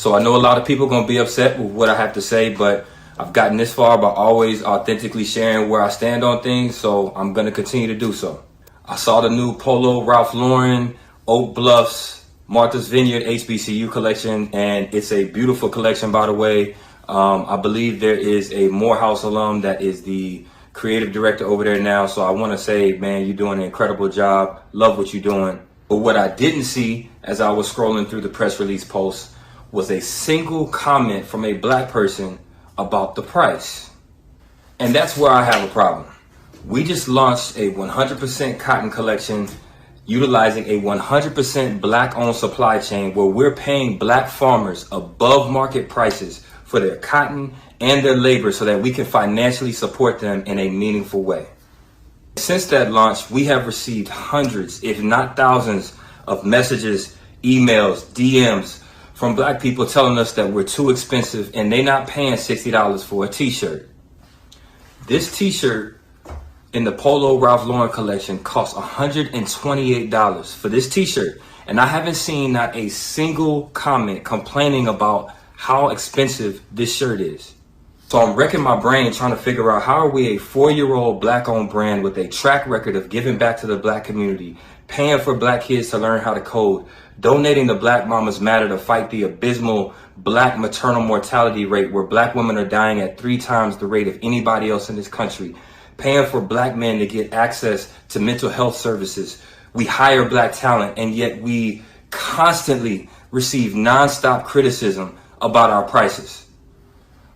So I know a lot of people are going to be upset with what I have to say, but I've gotten this far by always authentically sharing where I stand on things, so I'm going to continue to do so. I saw the new Polo Ralph Lauren, Oak Bluffs, Martha's Vineyard HBCU collection, and it's a beautiful collection, by the way. I believe there is a Morehouse alum that is the creative director over there now, so I want to say, man, you're doing an incredible job. Love what you're doing. But what I didn't see as I was scrolling through the press release post was a single comment from a black person about the price. And that's where I have a problem. We just launched a 100% cotton collection utilizing a 100% black-owned supply chain where we're paying black farmers above market prices for their cotton and their labor so that we can financially support them in a meaningful way. Since that launch, we have received hundreds, if not thousands, of messages, emails, DMs from black people telling us that we're too expensive and they're not paying $60 for a t-shirt. This t-shirt in the Polo Ralph Lauren collection costs $128 for this t-shirt. And I haven't seen not a single comment complaining about how expensive this shirt is. So I'm wrecking my brain trying to figure out how are we a 4-year-old black-owned brand with a track record of giving back to the black community, paying for black kids to learn how to code, donating to Black Mamas Matter to fight the abysmal black maternal mortality rate where black women are dying at 3 times the rate of anybody else in this country, paying for black men to get access to mental health services. We hire black talent, and yet we constantly receive nonstop criticism about our prices.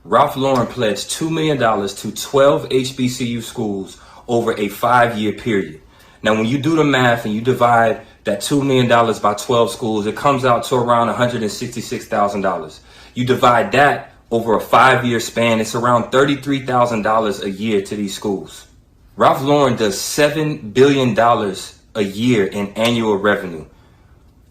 Ralph Lauren pledged $2 million to 12 HBCU schools over a 5-year period. Now, when you do the math and you divide that $2 million by 12 schools, it comes out to around $166,000. You divide that over a 5-year span, it's around $33,000 a year to these schools. Ralph Lauren does $7 billion a year in annual revenue.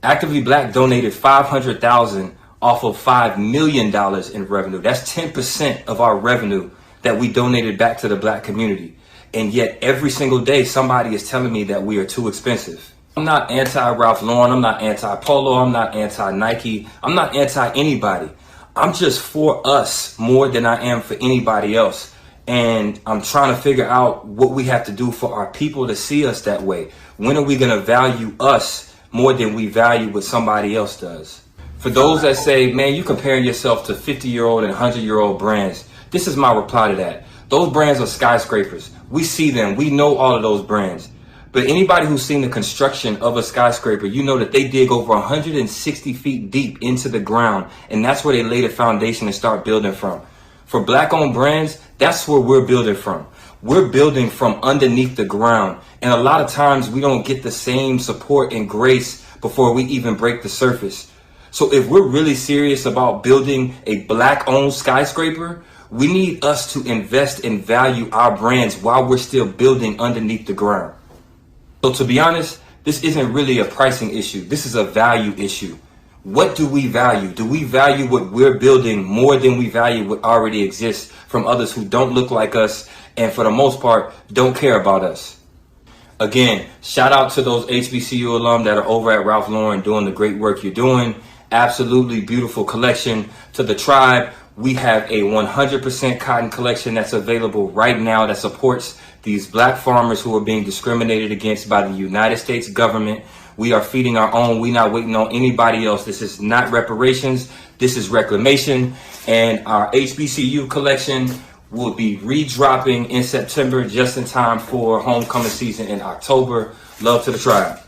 Actively Black donated $500,000 off of $5 million in revenue. That's 10% of our revenue that we donated back to the black community. And yet every single day somebody is telling me that we are too expensive. I'm not anti-Ralph Lauren, I'm not anti-Polo, I'm not anti-Nike, I'm not anti-anybody. I'm just for us more than I am for anybody else. And I'm trying to figure out what we have to do for our people to see us that way. When are we going to value us more than we value what somebody else does? For those that say, man, you comparing yourself to 50-year-old and 100-year-old brands, this is my reply to that. Those brands are skyscrapers. We see them. We know all of those brands. But anybody who's seen the construction of a skyscraper, you know that they dig over 160 feet deep into the ground, and that's where they lay the foundation and start building from. For black-owned brands, that's where we're building from. We're building from underneath the ground, and a lot of times we don't get the same support and grace before we even break the surface. So if we're really serious about building a black-owned skyscraper, we need us to invest and value our brands while we're still building underneath the ground. So to be honest, this isn't really a pricing issue. This is a value issue. What do we value? Do we value what we're building more than we value what already exists from others who don't look like us and for the most part don't care about us? Again, shout out to those HBCU alum that are over at Ralph Lauren doing the great work you're doing. Absolutely beautiful collection. To the tribe, we have a 100% cotton collection that's available right now that supports these black farmers who are being discriminated against by the United States government. We are feeding our own. We're not waiting on anybody else. This is not reparations. This is reclamation. And our HBCU collection will be redropping in September just in time for homecoming season in October. Love to the tribe.